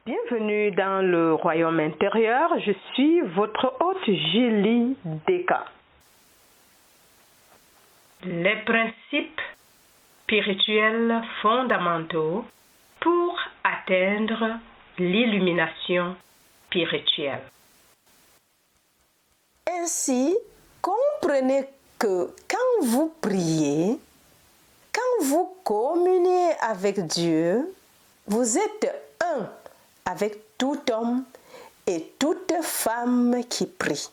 Bienvenue dans le royaume intérieur, je suis votre hôte Julie Deka. Les principes spirituels fondamentaux pour atteindre l'illumination spirituelle. Ainsi, comprenez que quand vous priez, quand vous communiez avec Dieu, vous êtes un avec tout homme et toute femme qui prie.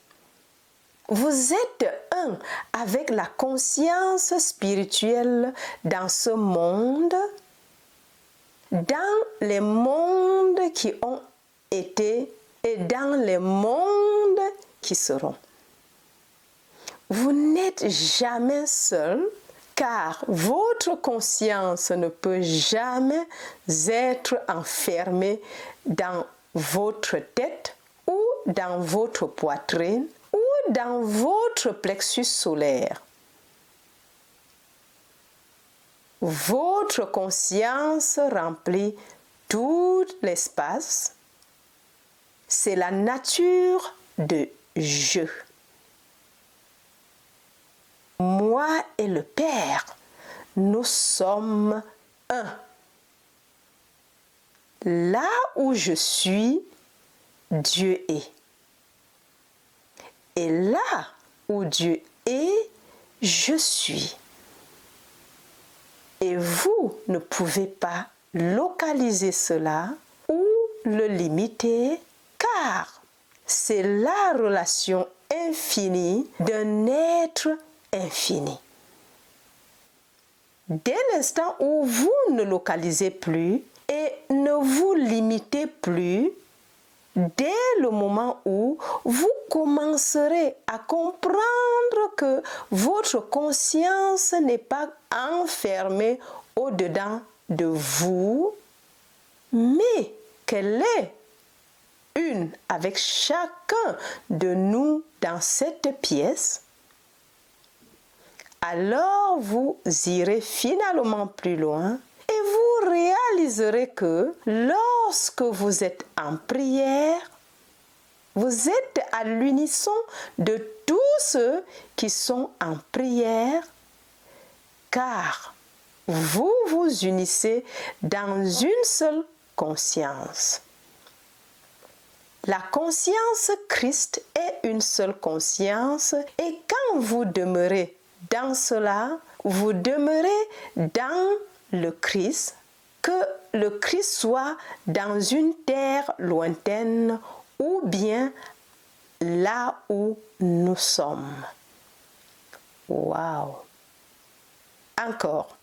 Vous êtes un avec la conscience spirituelle dans ce monde, dans les mondes qui ont été et dans les mondes qui seront. Vous n'êtes jamais seul car votre conscience ne peut jamais être enfermée dans votre tête ou dans votre poitrine ou dans votre plexus solaire. Votre conscience remplit tout l'espace. C'est la nature de je. Moi et le Père, nous sommes un. Là où je suis, Dieu est. Et là où Dieu est, je suis. Et vous ne pouvez pas localiser cela ou le limiter car c'est la relation infinie d'un être infini. Dès l'instant où vous ne localisez plus et ne vous limitez plus, dès le moment où vous commencerez à comprendre que votre conscience n'est pas enfermée au-dedans de vous, mais qu'elle est une avec chacun de nous dans cette pièce, alors vous irez finalement plus loin et vous réaliserez que lorsque vous êtes en prière, vous êtes à l'unisson de tous ceux qui sont en prière, car vous vous unissez dans une seule conscience. La conscience Christ est une seule conscience et quand vous demeurez dans cela, vous demeurez dans le Christ, que le Christ soit dans une terre lointaine ou bien là où nous sommes. Waouh! Encore,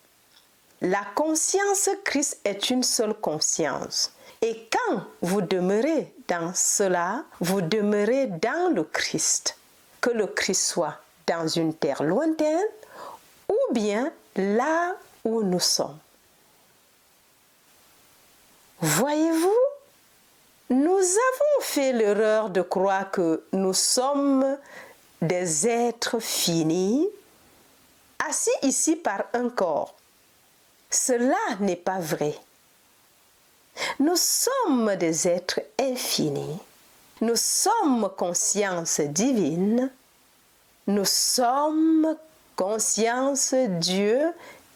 la conscience Christ est une seule conscience. Et quand vous demeurez dans cela, vous demeurez dans le Christ. Que le Christ soit dans une terre lointaine ou bien là où nous sommes. Voyez-vous, nous avons fait l'erreur de croire que nous sommes des êtres finis, assis ici par un corps. Cela n'est pas vrai. Nous sommes des êtres infinis. Nous sommes conscience divine. Nous sommes conscience Dieu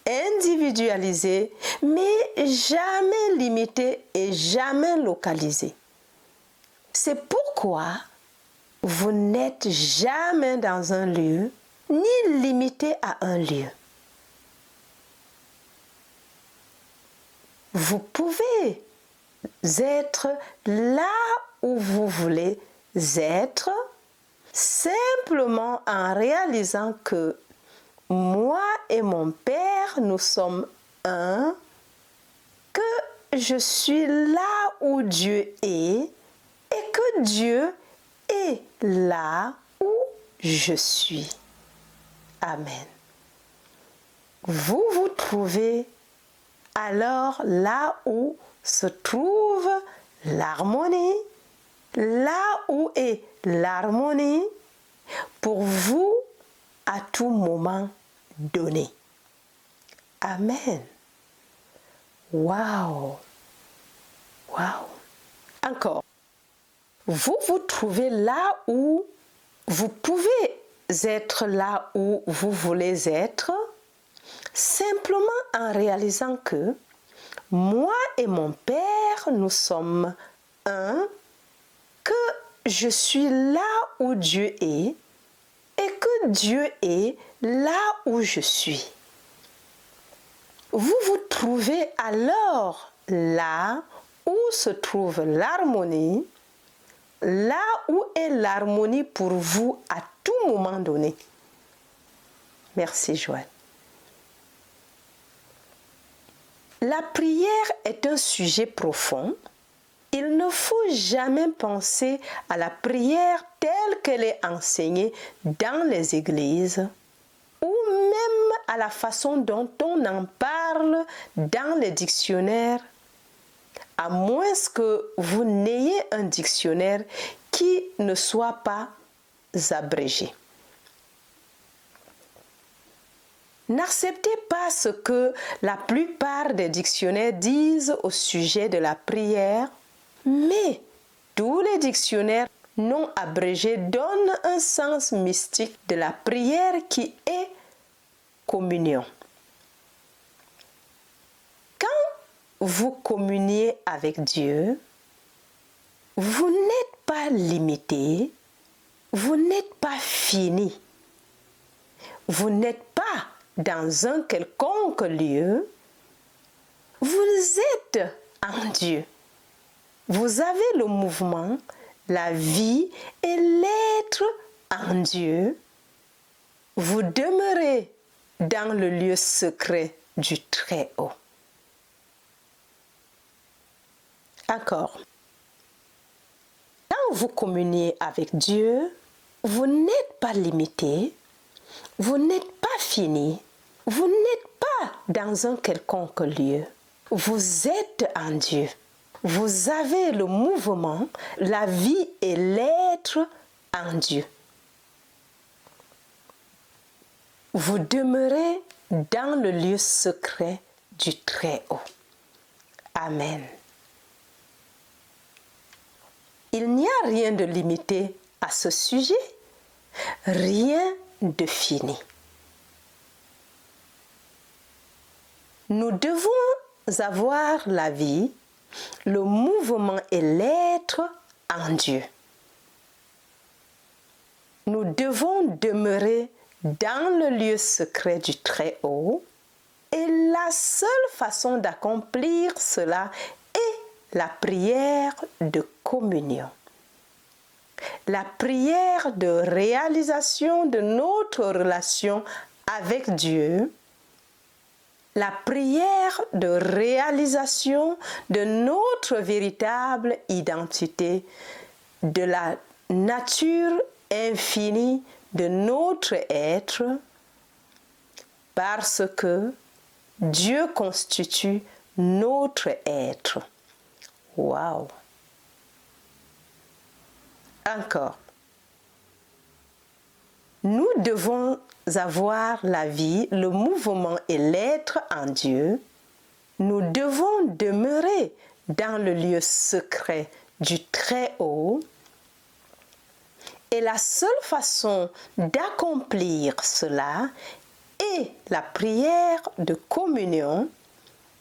individualisée, mais jamais limitée et jamais localisée. C'est pourquoi vous n'êtes jamais dans un lieu, ni limité à un lieu. Vous pouvez être là où vous voulez être, simplement en réalisant que moi et mon Père, nous sommes un, que je suis là où Dieu est et que Dieu est là où je suis. Amen. Vous vous trouvez alors là où se trouve l'harmonie, là où est l'harmonie pour vous à tout moment donné. Amen. Waouh! Waouh! D'accord. Vous vous trouvez là où vous pouvez être là où vous voulez être, simplement en réalisant que moi et mon Père, nous sommes un, que je suis là où Dieu est et que Dieu est là où je suis. Vous vous trouvez alors là où se trouve l'harmonie, là où est l'harmonie pour vous à tout moment donné. Merci Joël. La prière est un sujet profond. Il ne faut jamais penser à la prière telle qu'elle est enseignée dans les églises ou même à la façon dont on en parle dans les dictionnaires, à moins que vous n'ayez un dictionnaire qui ne soit pas abrégé. N'acceptez pas ce que la plupart des dictionnaires disent au sujet de la prière, mais tous les dictionnaires non abrégés donnent un sens mystique de la prière qui est communion. Quand vous communiez avec Dieu, vous n'êtes pas limité, vous n'êtes pas fini, vous n'êtes pas dans un quelconque lieu, vous êtes en Dieu. Vous avez le mouvement, la vie et l'être en Dieu. Vous demeurez dans le lieu secret du Très-Haut. Encore. Quand vous communiez avec Dieu, vous n'êtes pas limité, vous n'êtes pas fini, vous n'êtes pas dans un quelconque lieu. Vous êtes en Dieu. Vous avez le mouvement, la vie et l'être en Dieu. Vous demeurez dans le lieu secret du Très-Haut. Amen. Il n'y a rien de limité à ce sujet, rien de fini. Nous devons avoir la vie, le mouvement et l'être en Dieu. Nous devons demeurer dans le lieu secret du Très-Haut et la seule façon d'accomplir cela est la prière de communion. La prière de réalisation de notre relation avec Dieu, la prière de réalisation de notre véritable identité, de la nature infinie de notre être, parce que Dieu constitue notre être. Waouh! Encore. Nous devons avoir la vie, le mouvement et l'être en Dieu. Nous devons demeurer dans le lieu secret du Très-Haut. Et la seule façon d'accomplir cela est la prière de communion,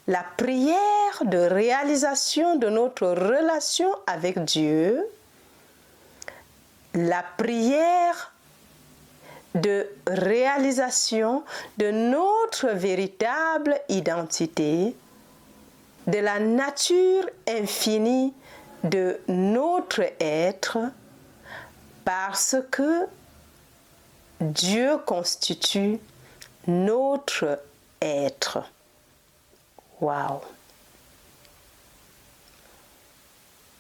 la prière de réalisation de notre relation avec Dieu, la prière de réalisation de notre véritable identité, de la nature infinie de notre être, parce que Dieu constitue notre être. Waouh!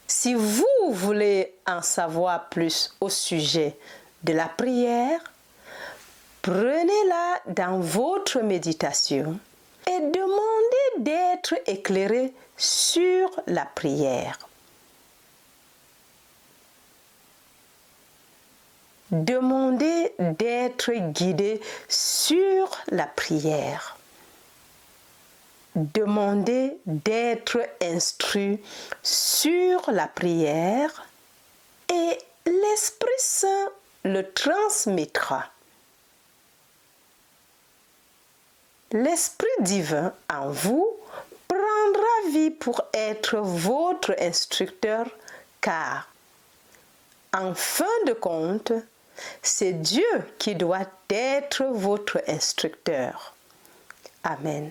Si vous voulez en savoir plus au sujet de la prière, prenez-la dans votre méditation et demandez d'être éclairé sur la prière. Demandez d'être guidé sur la prière. demander d'être instruit sur la prière et l'Esprit Saint le transmettra. L'Esprit divin en vous prendra vie pour être votre instructeur, car, en fin de compte, c'est Dieu qui doit être votre instructeur. Amen.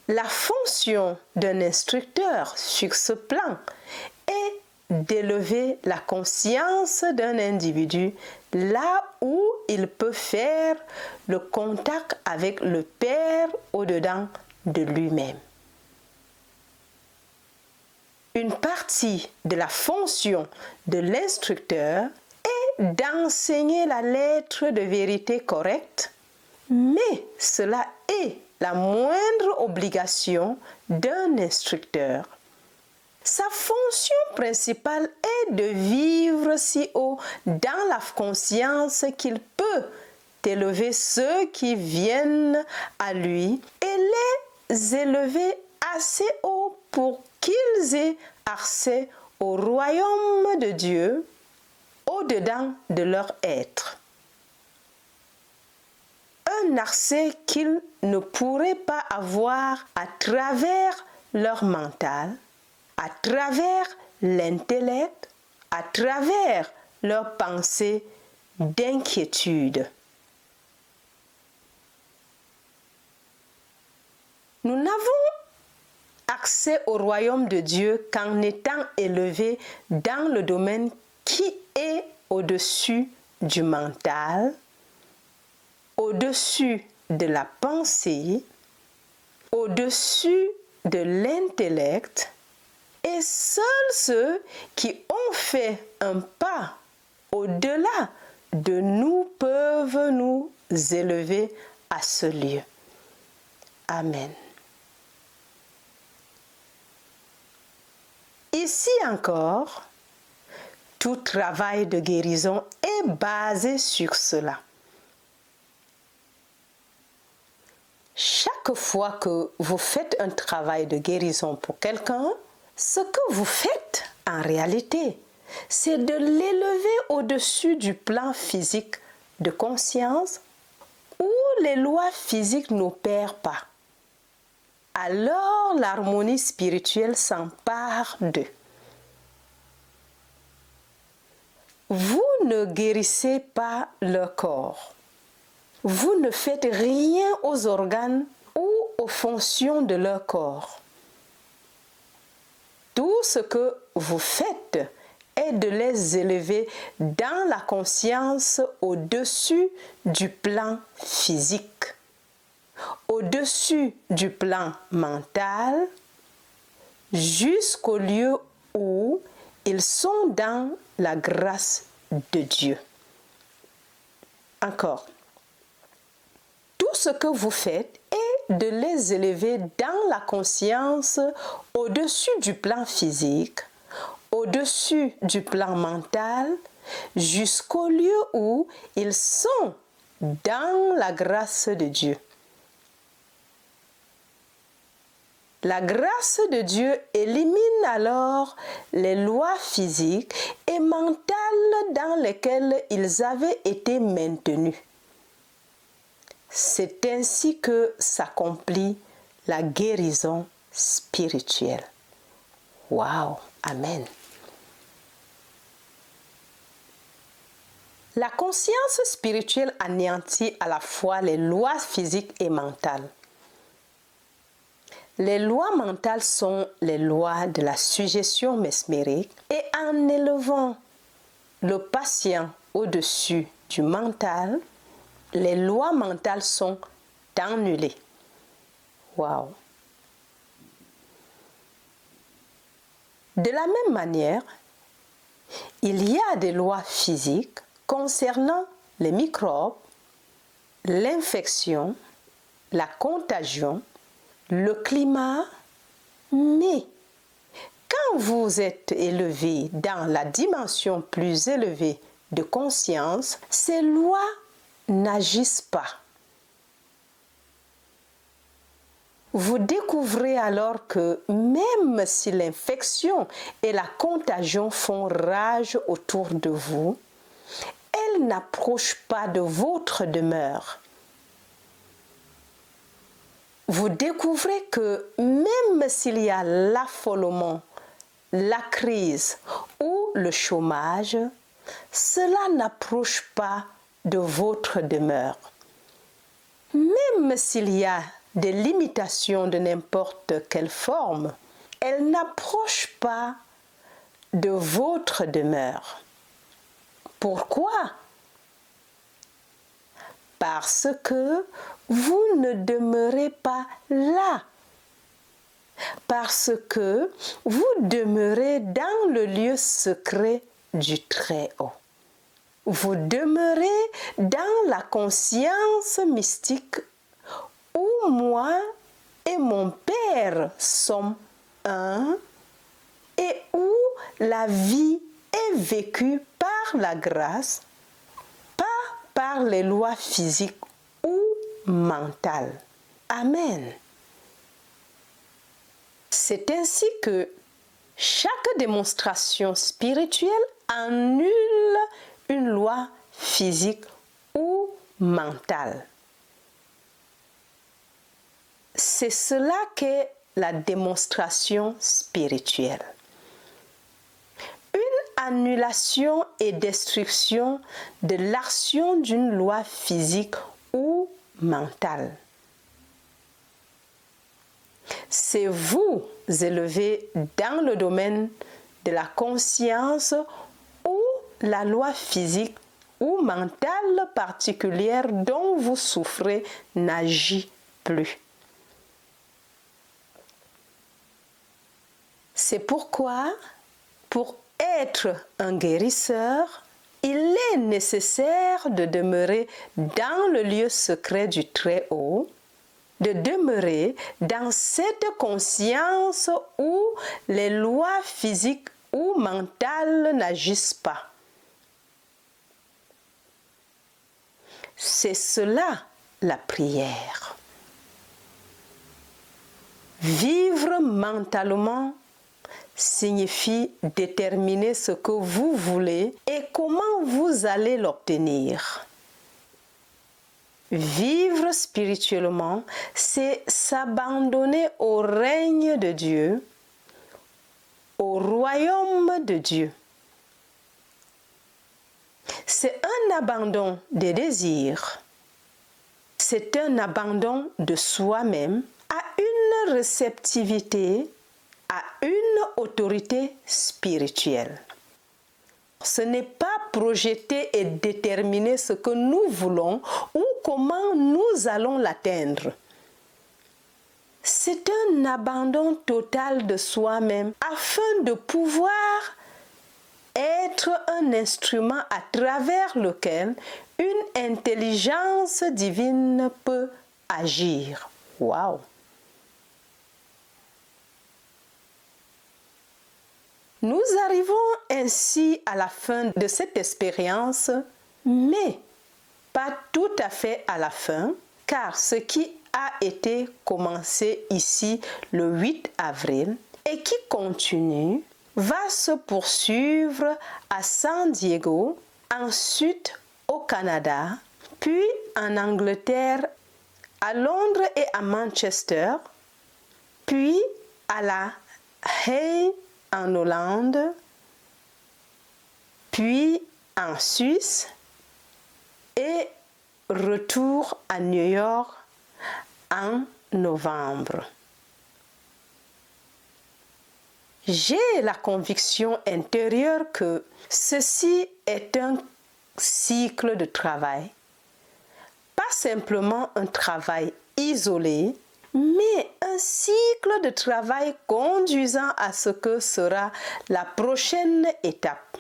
La fonction d'un instructeur sur ce plan est d'élever la conscience d'un individu là où il peut faire le contact avec le Père au-dedans de lui-même. Une partie de la fonction de l'instructeur est d'enseigner la lettre de vérité correcte, mais cela est la moindre obligation d'un instructeur. Sa fonction principale est de vivre si haut dans la conscience qu'il peut élever ceux qui viennent à lui et les élever assez haut pour qu'ils aient accès au royaume de Dieu au-dedans de leur être. Un accès qu'ils ne pourraient pas avoir à travers leur mental, à travers l'intellect, à travers leurs pensées d'inquiétude. Nous n'avons accès au royaume de Dieu qu'en étant élevés dans le domaine qui est au-dessus du mental, au-dessus de la pensée, au-dessus de l'intellect, et seuls ceux qui ont fait un pas au-delà de nous peuvent nous élever à ce lieu. Amen. Ici encore, tout travail de guérison est basé sur cela. Chaque fois que vous faites un travail de guérison pour quelqu'un, ce que vous faites en réalité, c'est de l'élever au-dessus du plan physique de conscience où les lois physiques n'opèrent pas. Alors l'harmonie spirituelle s'empare d'eux. Vous ne guérissez pas leur corps. Vous ne faites rien aux organes ou aux fonctions de leur corps. Tout ce que vous faites est de les élever dans la conscience au-dessus du plan physique, au-dessus du plan mental, jusqu'au lieu où ils sont dans la grâce de Dieu. Encore. Tout ce que vous faites est de les élever dans la conscience au-dessus du plan physique, au-dessus du plan mental, jusqu'au lieu où ils sont dans la grâce de Dieu. La grâce de Dieu élimine alors les lois physiques et mentales dans lesquelles ils avaient été maintenus. C'est ainsi que s'accomplit la guérison spirituelle. Waouh! Amen. La conscience spirituelle anéantit à la fois les lois physiques et mentales. Les lois mentales sont les lois de la suggestion mesmérique et en élevant le patient au-dessus du mental, les lois mentales sont annulées. Waouh! De la même manière, il y a des lois physiques concernant les microbes, l'infection, la contagion, le climat, mais quand vous êtes élevé dans la dimension plus élevée de conscience, ces lois n'agissent pas. Vous découvrez alors que même si l'infection et la contagion font rage autour de vous, elles n'approchent pas de votre demeure. Vous découvrez que même s'il y a l'affolement, la crise ou le chômage, cela n'approche pas de votre demeure. Même s'il y a des limitations de n'importe quelle forme, elles n'approchent pas de votre demeure. Pourquoi? Parce que vous ne demeurez pas là. Parce que vous demeurez dans le lieu secret du Très-Haut. Vous demeurez dans la conscience mystique où moi et mon Père sommes un et où la vie est vécue par la grâce, pas par les lois physiques ou mentales. Amen. C'est ainsi que chaque démonstration spirituelle annule une loi physique ou mentale. C'est cela qu'est la démonstration spirituelle. Une annulation et destruction de l'action d'une loi physique ou mentale. C'est vous élevé dans le domaine de la conscience où la loi physique ou mentale particulière dont vous souffrez n'agit plus. C'est pourquoi, pour être un guérisseur, il est nécessaire de demeurer dans le lieu secret du Très-Haut, de demeurer dans cette conscience où les lois physiques ou mentales n'agissent pas. C'est cela la prière. Vivre mentalement signifie déterminer ce que vous voulez et comment vous allez l'obtenir. Vivre spirituellement, c'est s'abandonner au règne de Dieu, au royaume de Dieu. C'est un abandon des désirs, c'est un abandon de soi-même à une réceptivité, à une autorité spirituelle. Ce n'est pas projeter et déterminer ce que nous voulons ou comment nous allons l'atteindre. C'est un abandon total de soi-même afin de pouvoir être un instrument à travers lequel une intelligence divine peut agir. Waouh! Nous arrivons ainsi à la fin de cette expérience, mais pas tout à fait à la fin, car ce qui a été commencé ici le 8 avril et qui continue va se poursuivre à San Diego, ensuite au Canada, puis en Angleterre, à Londres et à Manchester, puis à La Haye en Hollande, puis en Suisse et retour à New York en novembre. J'ai la conviction intérieure que ceci est un cycle de travail, pas simplement un travail isolé, mais un cycle de travail conduisant à ce que sera la prochaine étape.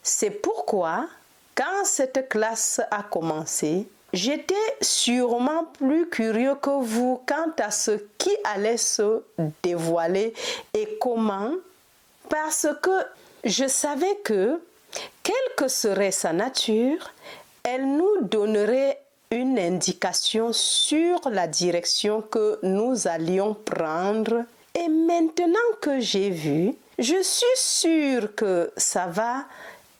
C'est pourquoi, quand cette classe a commencé, j'étais sûrement plus curieux que vous quant à ce qui allait se dévoiler et comment, parce que je savais que, quelle que serait sa nature, elle nous donnerait une indication sur la direction que nous allions prendre. Et maintenant que j'ai vu, je suis sûre que ça va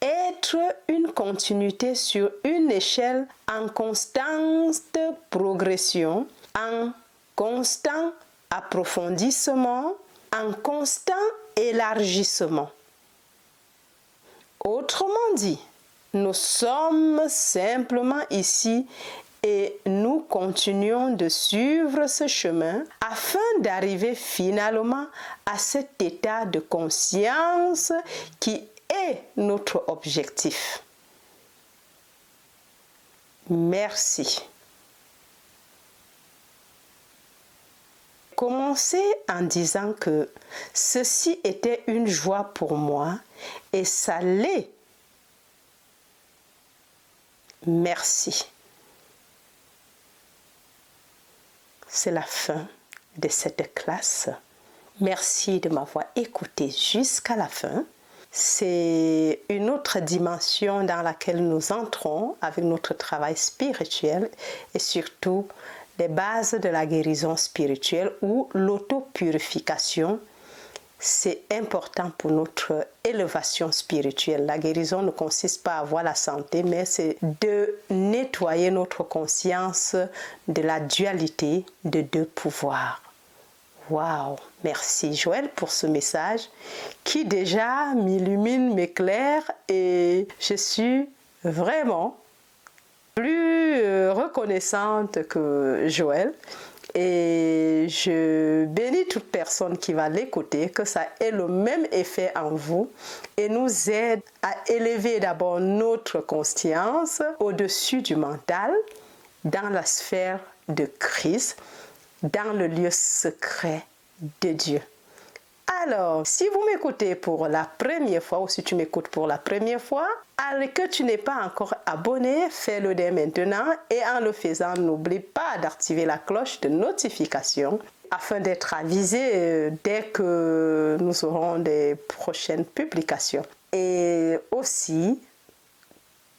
être une continuité sur une échelle en constante progression, en constant approfondissement, en constant élargissement. Autrement dit, nous sommes simplement ici et nous continuons de suivre ce chemin afin d'arriver finalement à cet état de conscience qui est notre objectif. Merci. Commencez en disant que ceci était une joie pour moi et ça l'est. Merci. C'est la fin de cette classe. Merci de m'avoir écouté jusqu'à la fin. C'est une autre dimension dans laquelle nous entrons avec notre travail spirituel et surtout les bases de la guérison spirituelle ou l'autopurification. C'est important pour notre élévation spirituelle. La guérison ne consiste pas à avoir la santé, mais c'est de nettoyer notre conscience de la dualité de deux pouvoirs. Waouh! Merci Joël pour ce message qui déjà m'illumine, m'éclaire et je suis vraiment plus reconnaissante que Joël. Et je bénis toute personne qui va l'écouter, que ça ait le même effet en vous et nous aide à élever d'abord notre conscience au-dessus du mental, dans la sphère de Christ, dans le lieu secret de Dieu. Alors, si vous m'écoutez pour la première fois ou si tu m'écoutes pour la première fois, et que tu n'es pas encore abonné, fais-le dès maintenant et en le faisant, n'oublie pas d'activer la cloche de notification afin d'être avisé dès que nous aurons des prochaines publications. Et aussi,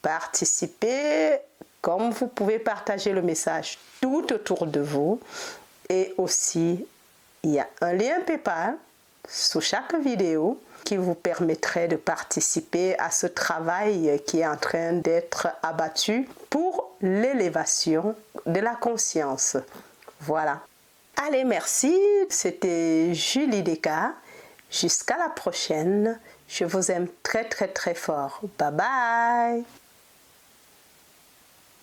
participez, comme vous pouvez partager le message tout autour de vous. Et aussi, il y a un lien PayPal sous chaque vidéo qui vous permettrait de participer à ce travail qui est en train d'être abattu pour l'élévation de la conscience. Voilà. Allez, merci. C'était Julie Descartes. Jusqu'à la prochaine. Je vous aime très très très fort. Bye bye.